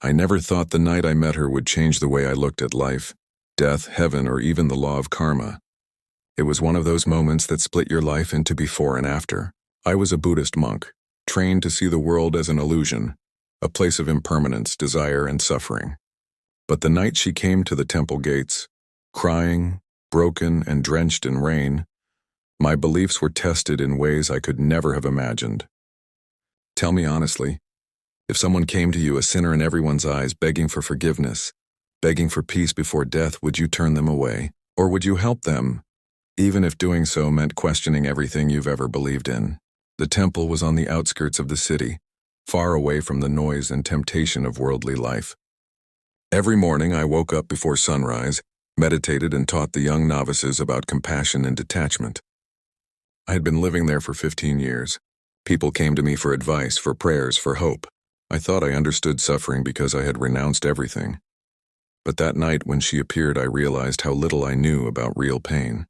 I never thought the night I met her would change the way I looked at life, death, heaven, or even the law of karma. It was one of those moments that split your life into before and after. I was a Buddhist monk, trained to see the world as an illusion, a place of impermanence, desire, and suffering. But the night she came to the temple gates, crying, broken, and drenched in rain, my beliefs were tested in ways I could never have imagined. Tell me honestly, if someone came to you, a sinner in everyone's eyes, begging for forgiveness, begging for peace before death, would you turn them away? Or would you help them, even if doing so meant questioning everything you've ever believed in? The temple was on the outskirts of the city, far away from the noise and temptation of worldly life. Every morning I woke up before sunrise, meditated, and taught the young novices about compassion and detachment. I had been living there for 15 years. People came to me for advice, for prayers, for hope. I thought I understood suffering because I had renounced everything. But that night when she appeared, I realized how little I knew about real pain.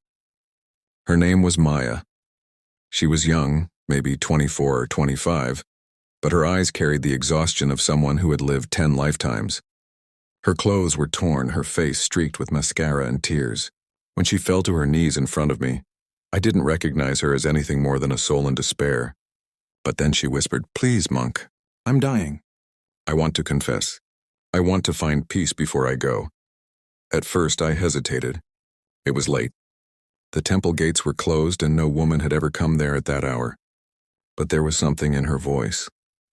Her name was Maya. She was young, maybe 24 or 25, but her eyes carried the exhaustion of someone who had lived 10 lifetimes. Her clothes were torn, her face streaked with mascara and tears. When she fell to her knees in front of me, I didn't recognize her as anything more than a soul in despair. But then she whispered, "Please, monk, I'm dying. I want to confess. I want to find peace before I go." At first I hesitated. It was late. The temple gates were closed and no woman had ever come there at that hour. But there was something in her voice,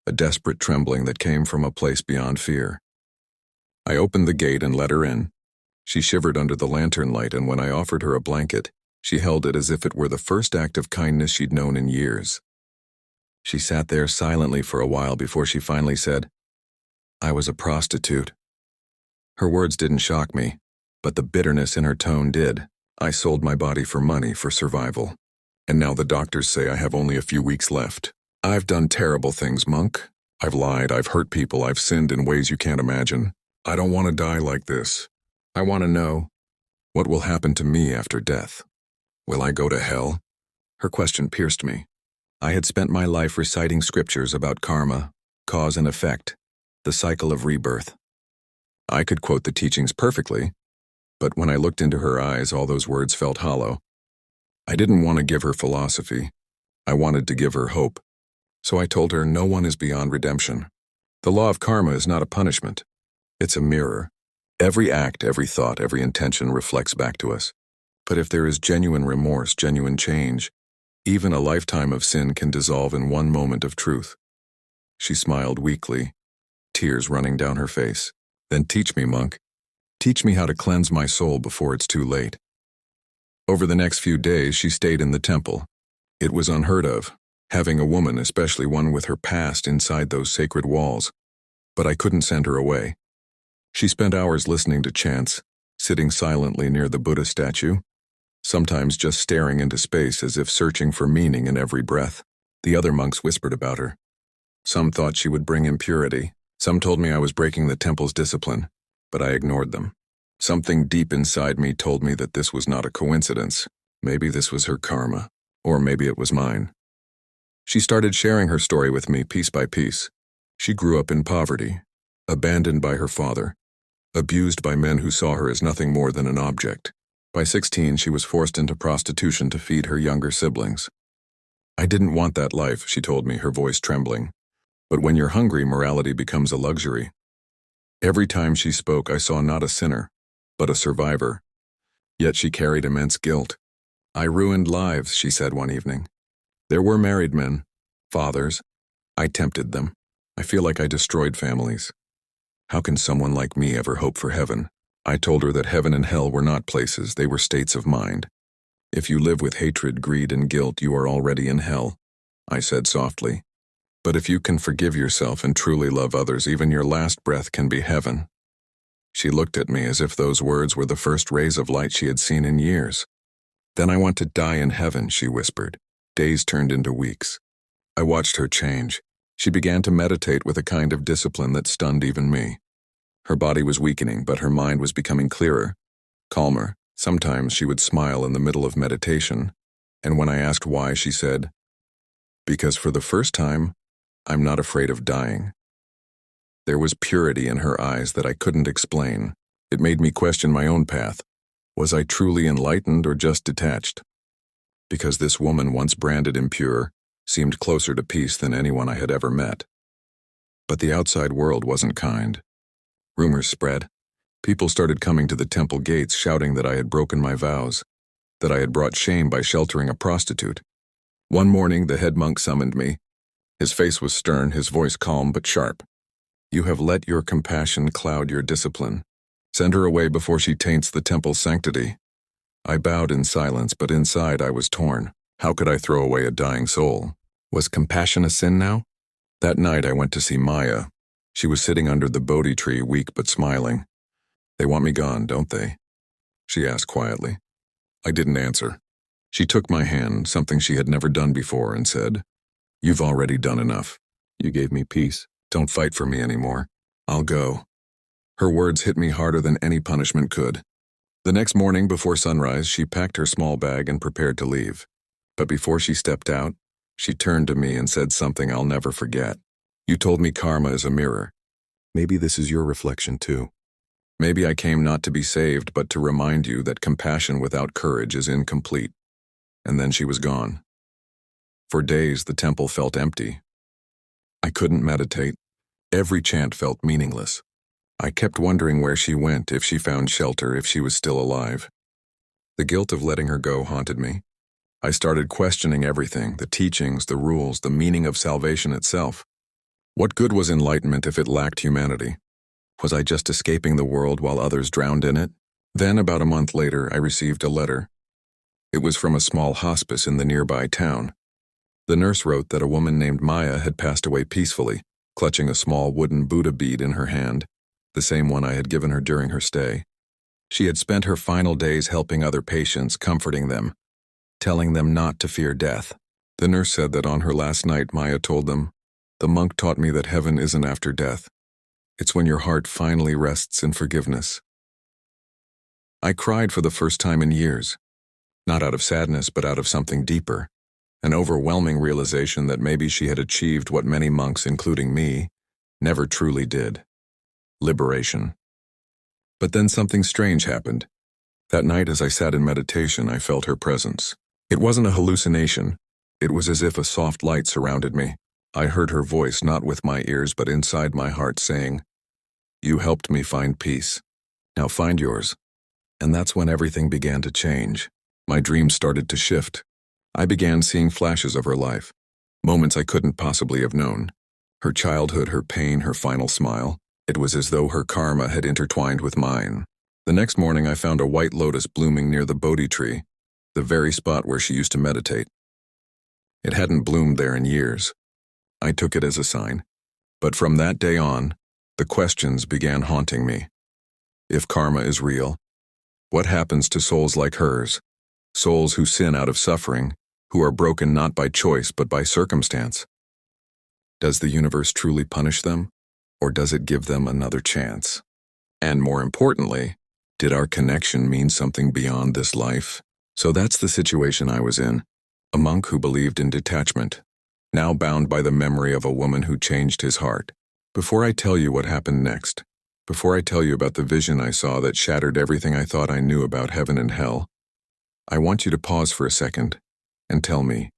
a desperate trembling that came from a place beyond fear. I opened the gate and let her in. She shivered under the lantern light, and when I offered her a blanket, she held it as if it were the first act of kindness she'd known in years. She sat there silently for a while before she finally said, "I was a prostitute." Her words didn't shock me, but the bitterness in her tone did. I sold my body for money, for survival. And now the doctors say I have only a few weeks left. I've done terrible things, monk. I've lied, I've hurt people, I've sinned in ways you can't imagine. I don't want to die like this. I want to know, what will happen to me after death? Will I go to hell? Her question pierced me. I had spent my life reciting scriptures about karma, cause and effect, the cycle of rebirth. I could quote the teachings perfectly, but when I looked into her eyes, all those words felt hollow. I didn't want to give her philosophy. I wanted to give her hope. So I told her no one is beyond redemption. The law of karma is not a punishment. It's a mirror. Every act, every thought, every intention reflects back to us. But if there is genuine remorse, genuine change, even a lifetime of sin can dissolve in one moment of truth. She smiled weakly, tears running down her face. Then teach me, monk. Teach me how to cleanse my soul before it's too late. Over the next few days, she stayed in the temple. It was unheard of, having a woman, especially one with her past, inside those sacred walls. But I couldn't send her away. She spent hours listening to chants, sitting silently near the Buddha statue, sometimes just staring into space as if searching for meaning in every breath. The other monks whispered about her. Some thought she would bring impurity. Some told me I was breaking the temple's discipline, but I ignored them. Something deep inside me told me that this was not a coincidence. Maybe this was her karma, or maybe it was mine. She started sharing her story with me piece by piece. She grew up in poverty, abandoned by her father, abused by men who saw her as nothing more than an object. By 16, she was forced into prostitution to feed her younger siblings. "I didn't want that life," she told me, her voice trembling. "But when you're hungry, morality becomes a luxury." Every time she spoke, I saw not a sinner, but a survivor. Yet she carried immense guilt. "I ruined lives," she said one evening. "There were married men, fathers. I tempted them. I feel like I destroyed families. How can someone like me ever hope for heaven?" I told her that heaven and hell were not places, they were states of mind. "If you live with hatred, greed, and guilt, you are already in hell," I said softly. "But if you can forgive yourself and truly love others, even your last breath can be heaven." She looked at me as if those words were the first rays of light she had seen in years. "Then I want to die in heaven," she whispered. Days turned into weeks. I watched her change. She began to meditate with a kind of discipline that stunned even me. Her body was weakening, but her mind was becoming clearer, calmer. Sometimes she would smile in the middle of meditation, and when I asked why, she said, "Because for the first time, I'm not afraid of dying." There was purity in her eyes that I couldn't explain. It made me question my own path. Was I truly enlightened or just detached? Because this woman, once branded impure, seemed closer to peace than anyone I had ever met. But the outside world wasn't kind. Rumors spread. People started coming to the temple gates shouting that I had broken my vows, that I had brought shame by sheltering a prostitute. One morning, the head monk summoned me. His face was stern, his voice calm but sharp. "You have let your compassion cloud your discipline. Send her away before she taints the temple's sanctity." I bowed in silence, but inside I was torn. How could I throw away a dying soul? Was compassion a sin now? That night I went to see Maya. She was sitting under the Bodhi tree, weak but smiling. "They want me gone, don't they?" she asked quietly. I didn't answer. She took my hand, something she had never done before, and said, "You've already done enough. You gave me peace. Don't fight for me anymore. I'll go." Her words hit me harder than any punishment could. The next morning before sunrise, she packed her small bag and prepared to leave. But before she stepped out, she turned to me and said something I'll never forget. "You told me karma is a mirror. Maybe this is your reflection too. Maybe I came not to be saved, but to remind you that compassion without courage is incomplete." And then she was gone. For days, the temple felt empty. I couldn't meditate. Every chant felt meaningless. I kept wondering where she went, if she found shelter, if she was still alive. The guilt of letting her go haunted me. I started questioning everything, the teachings, the rules, the meaning of salvation itself. What good was enlightenment if it lacked humanity? Was I just escaping the world while others drowned in it? Then, about a month later, I received a letter. It was from a small hospice in the nearby town. The nurse wrote that a woman named Maya had passed away peacefully, clutching a small wooden Buddha bead in her hand, the same one I had given her during her stay. She had spent her final days helping other patients, comforting them, telling them not to fear death. The nurse said that on her last night, Maya told them, "The monk taught me that heaven isn't after death. It's when your heart finally rests in forgiveness." I cried for the first time in years, not out of sadness but out of something deeper, an overwhelming realization that maybe she had achieved what many monks, including me, never truly did: liberation. But then something strange happened. That night as I sat in meditation, I felt her presence. It wasn't a hallucination. It was as if a soft light surrounded me. I heard her voice, not with my ears but inside my heart, saying, "You helped me find peace. Now find yours." And that's when everything began to change. My dreams started to shift. I began seeing flashes of her life, moments I couldn't possibly have known. Her childhood, her pain, her final smile. It was as though her karma had intertwined with mine. The next morning I found a white lotus blooming near the Bodhi tree, the very spot where she used to meditate. It hadn't bloomed there in years. I took it as a sign. But from that day on, the questions began haunting me. If karma is real, what happens to souls like hers? Souls who sin out of suffering, who are broken not by choice but by circumstance. Does the universe truly punish them, or does it give them another chance? And more importantly, did our connection mean something beyond this life? So that's the situation I was in. A monk who believed in detachment, now bound by the memory of a woman who changed his heart. Before I tell you what happened next, before I tell you about the vision I saw that shattered everything I thought I knew about heaven and hell, I want you to pause for a second and tell me,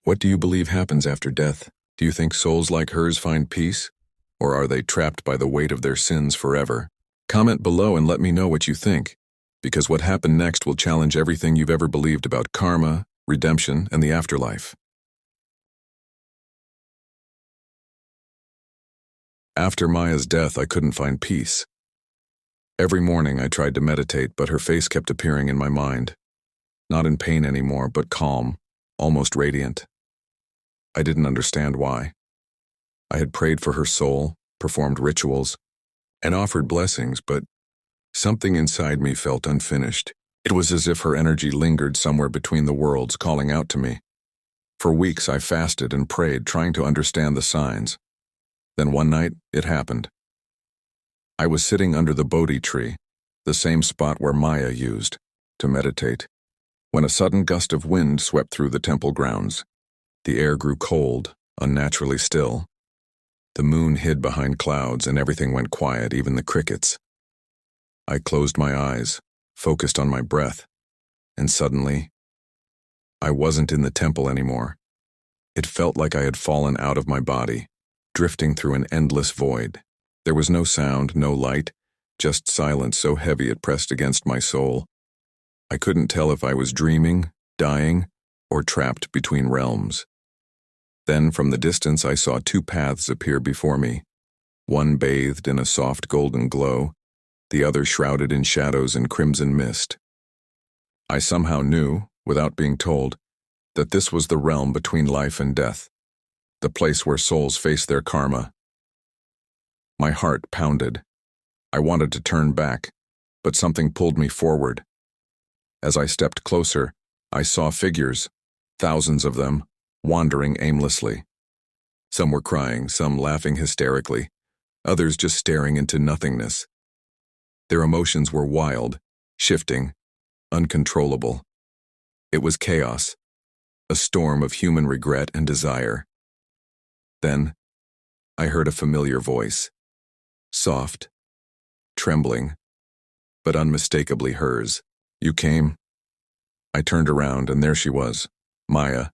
what do you believe happens after death? Do you think souls like hers find peace? Or are they trapped by the weight of their sins forever? Comment below and let me know what you think, because what happened next will challenge everything you've ever believed about karma, redemption, and the afterlife. After Maya's death, I couldn't find peace. Every morning I tried to meditate, but her face kept appearing in my mind. Not in pain anymore, but calm, almost radiant. I didn't understand why. I had prayed for her soul, performed rituals, and offered blessings, but something inside me felt unfinished. It was as if her energy lingered somewhere between the worlds, calling out to me. For weeks I fasted and prayed, trying to understand the signs. Then one night, it happened. I was sitting under the Bodhi tree, the same spot where Maya used to meditate, when a sudden gust of wind swept through the temple grounds. The air grew cold, unnaturally still. The moon hid behind clouds and everything went quiet, even the crickets. I closed my eyes, focused on my breath, and suddenly, I wasn't in the temple anymore. It felt like I had fallen out of my body, drifting through an endless void. There was no sound, no light, just silence so heavy it pressed against my soul. I couldn't tell if I was dreaming, dying, or trapped between realms. Then, from the distance, I saw two paths appear before me, one bathed in a soft golden glow, the other shrouded in shadows and crimson mist. I somehow knew, without being told, that this was the realm between life and death, the place where souls face their karma. My heart pounded. I wanted to turn back, but something pulled me forward. As I stepped closer, I saw figures, thousands of them, wandering aimlessly. Some were crying, some laughing hysterically, others just staring into nothingness. Their emotions were wild, shifting, uncontrollable. It was chaos, a storm of human regret and desire. Then, I heard a familiar voice, soft, trembling, but unmistakably hers. "You came?" I turned around and there she was, Maya.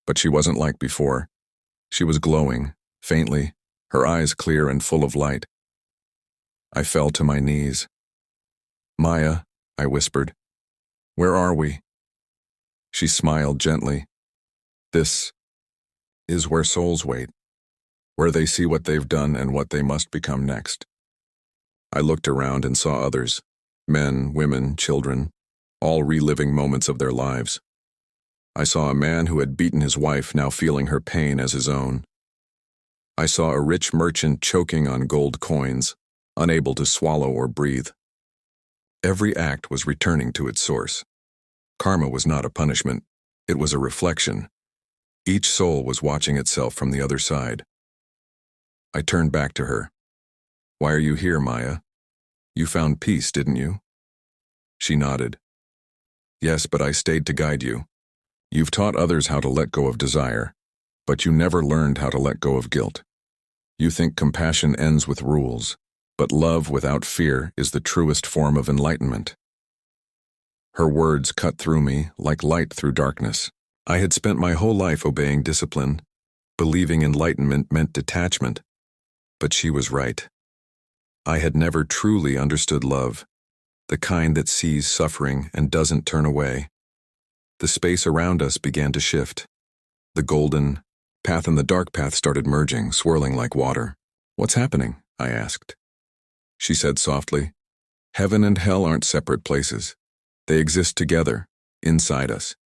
But she wasn't like before. She was glowing, faintly, her eyes clear and full of light. I fell to my knees. "Maya," I whispered, "where are we?" She smiled gently. "This is where souls wait, where they see what they've done and what they must become next." I looked around and saw others, men, women, children, all reliving moments of their lives. I saw a man who had beaten his wife now feeling her pain as his own. I saw a rich merchant choking on gold coins, unable to swallow or breathe. Every act was returning to its source. Karma was not a punishment, it was a reflection. Each soul was watching itself from the other side. I turned back to her. "Why are you here, Maya? You found peace, didn't you?" She nodded. "Yes, but I stayed to guide you. You've taught others how to let go of desire, but you never learned how to let go of guilt. You think compassion ends with rules, but love without fear is the truest form of enlightenment." Her words cut through me like light through darkness. I had spent my whole life obeying discipline, believing enlightenment meant detachment, but she was right. I had never truly understood love, the kind that sees suffering and doesn't turn away. The space around us began to shift. The golden path and the dark path started merging, swirling like water. "What's happening?" I asked. She said softly, "Heaven and hell aren't separate places. They exist together, inside us.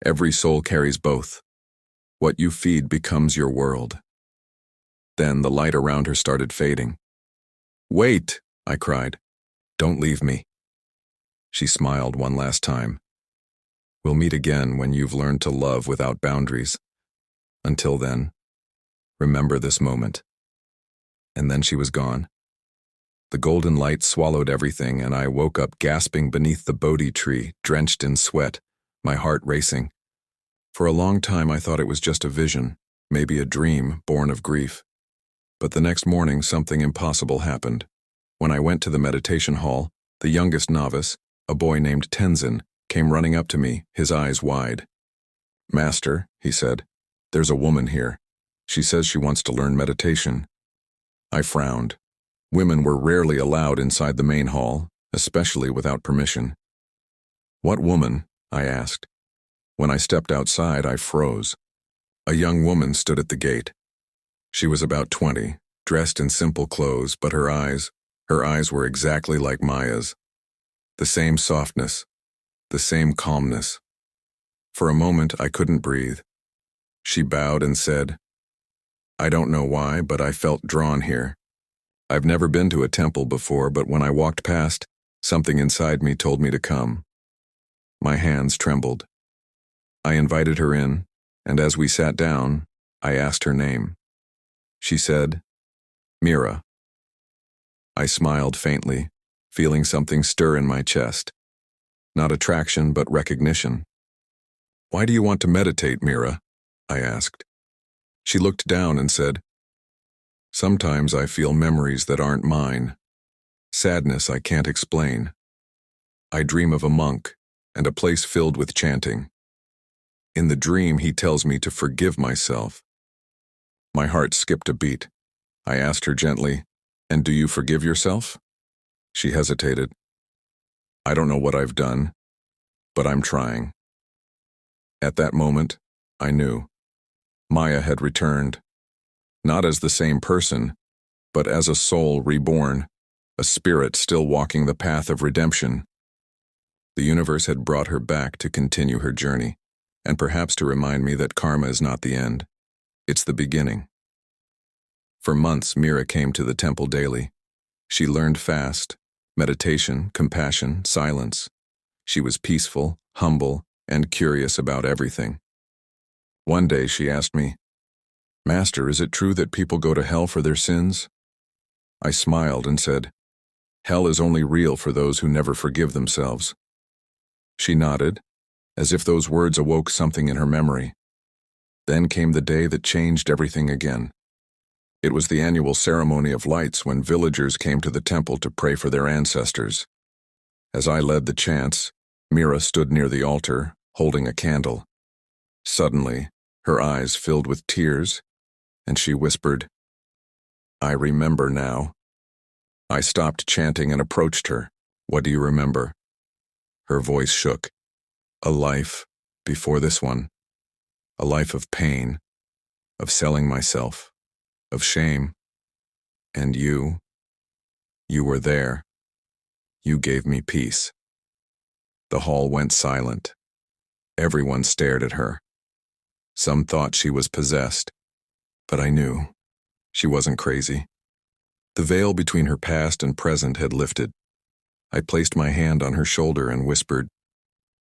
Every soul carries both. What you feed becomes your world." Then the light around her started fading. "Wait!" I cried. "Don't leave me." She smiled one last time. "We'll meet again when you've learned to love without boundaries. Until then, remember this moment." And then she was gone. The golden light swallowed everything, and I woke up gasping beneath the Bodhi tree, drenched in sweat, my heart racing. For a long time I thought it was just a vision, maybe a dream born of grief. But the next morning something impossible happened. When I went to the meditation hall, the youngest novice, a boy named Tenzin, came running up to me, his eyes wide. "Master," he said, "there's a woman here. She says she wants to learn meditation." I frowned. Women were rarely allowed inside the main hall, especially without permission. "What woman?" I asked. When I stepped outside, I froze. A young woman stood at the gate. She was about 20, dressed in simple clothes, but her eyes were exactly like Maya's. The same softness, the same calmness. For a moment, I couldn't breathe. She bowed and said, "I don't know why, but I felt drawn here. I've never been to a temple before, but when I walked past, something inside me told me to come." My hands trembled. I invited her in, and as we sat down, I asked her name. She said, "Mira." I smiled faintly, feeling something stir in my chest. Not attraction, but recognition. "Why do you want to meditate, Mira?" I asked. She looked down and said, Sometimes I feel memories that aren't mine, sadness I can't explain. I dream of a monk and a place filled with chanting. In the dream, he tells me to forgive myself. My heart skipped a beat. I asked her gently, "And do you forgive yourself?" She hesitated. "I don't know what I've done, but I'm trying." At that moment, I knew. Maya had returned, not as the same person, but as a soul reborn, a spirit still walking the path of redemption. The universe had brought her back to continue her journey, and perhaps to remind me that karma is not the end. It's the beginning. For months, Mira came to the temple daily. She learned fast, meditation, compassion, silence. She was peaceful, humble, and curious about everything. One day she asked me, "Master, is it true that people go to hell for their sins?" I smiled and said, "Hell is only real for those who never forgive themselves." She nodded, as if those words awoke something in her memory. Then came the day that changed everything again. It was the annual ceremony of lights when villagers came to the temple to pray for their ancestors. As I led the chants, Mira stood near the altar, holding a candle. Suddenly, her eyes filled with tears, and she whispered, "I remember now." I stopped chanting and approached her. "What do you remember?" Her voice shook. "A life before this one. A life of pain, of selling myself, of shame. And you were there. You gave me peace." The hall went silent. Everyone stared at her. Some thought she was possessed, but I knew she wasn't crazy. The veil between her past and present had lifted. I placed my hand on her shoulder and whispered,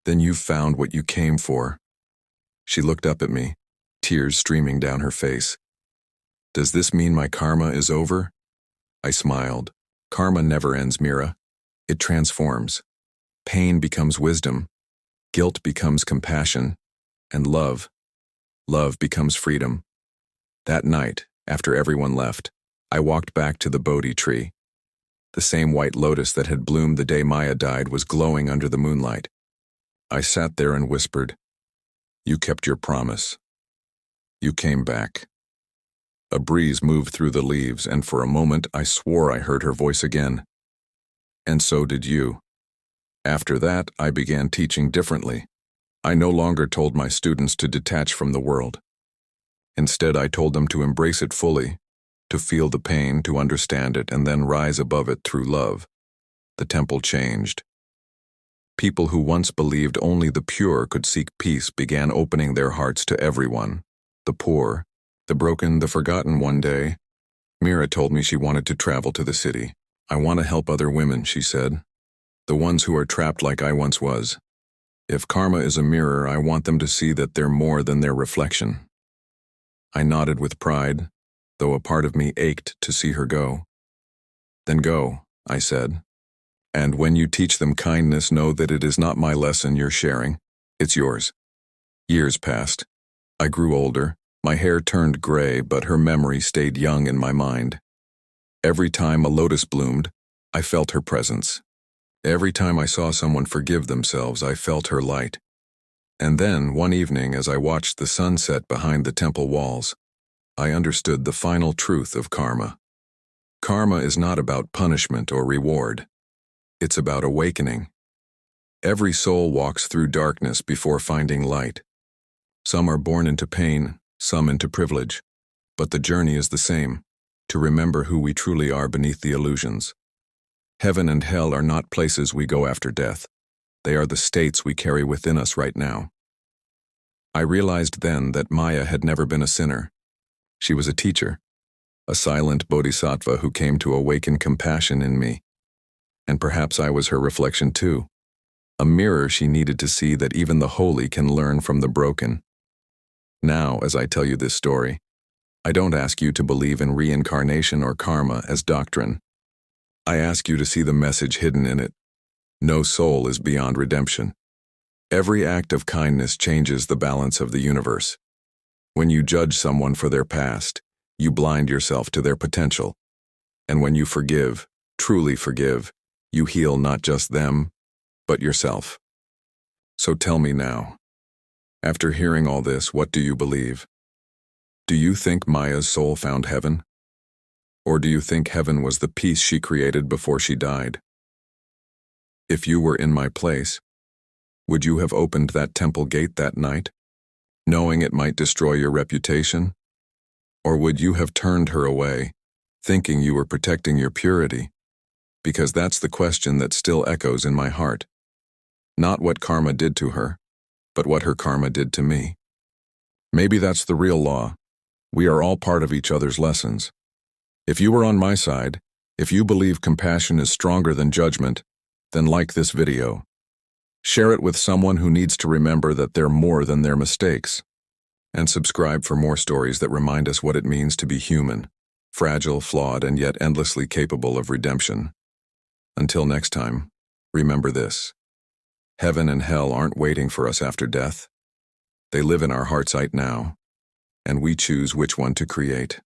"Then you've found what you came for." She looked up at me, tears streaming down her face. "Does this mean my karma is over?" I smiled. "Karma never ends, Mira. It transforms. Pain becomes wisdom, guilt becomes compassion, and love becomes freedom." That night, after everyone left, I walked back to the Bodhi tree. The same white lotus that had bloomed the day Maya died was glowing under the moonlight. I sat there and whispered, "You kept your promise. You came back." A breeze moved through the leaves, and for a moment I swore I heard her voice again. "And so did you." After that, I began teaching differently. I no longer told my students to detach from the world. Instead, I told them to embrace it fully, to feel the pain, to understand it, and then rise above it through love. The temple changed. People who once believed only the pure could seek peace began opening their hearts to everyone, the poor, the broken, the forgotten. One day, Mira told me she wanted to travel to the city. "I want to help other women," she said, "the ones who are trapped like I once was. If karma is a mirror, I want them to see that they're more than their reflection." I nodded with pride, though a part of me ached to see her go. "Then go," I said. "And when you teach them kindness, know that it is not my lesson you're sharing. It's yours." Years passed. I grew older. My hair turned gray, but her memory stayed young in my mind. Every time a lotus bloomed, I felt her presence. Every time I saw someone forgive themselves, I felt her light. And then, one evening, as I watched the sunset behind the temple walls, I understood the final truth of karma. Karma is not about punishment or reward. It's about awakening. Every soul walks through darkness before finding light. Some are born into pain, some into privilege, but the journey is the same, to remember who we truly are beneath the illusions. Heaven and hell are not places we go after death. They are the states we carry within us right now. I realized then that Maya had never been a sinner. She was a teacher, a silent bodhisattva who came to awaken compassion in me. And perhaps I was her reflection too. A mirror she needed to see that even the holy can learn from the broken. Now, as I tell you this story, I don't ask you to believe in reincarnation or karma as doctrine. I ask you to see the message hidden in it. No soul is beyond redemption. Every act of kindness changes the balance of the universe. When you judge someone for their past, you blind yourself to their potential. And when you forgive, truly forgive, you heal not just them, but yourself. So tell me now, after hearing all this, what do you believe? Do you think Maya's soul found heaven? Or do you think heaven was the peace she created before she died? If you were in my place, would you have opened that temple gate that night, knowing it might destroy your reputation? Or would you have turned her away, thinking you were protecting your purity? Because that's the question that still echoes in my heart. Not what karma did to her, but what her karma did to me. Maybe that's the real law. We are all part of each other's lessons. If you were on my side, if you believe compassion is stronger than judgment, then like this video. Share it with someone who needs to remember that they're more than their mistakes. And subscribe for more stories that remind us what it means to be human, fragile, flawed, and yet endlessly capable of redemption. Until next time, remember this. Heaven and hell aren't waiting for us after death. They live in our hearts right now, and we choose which one to create.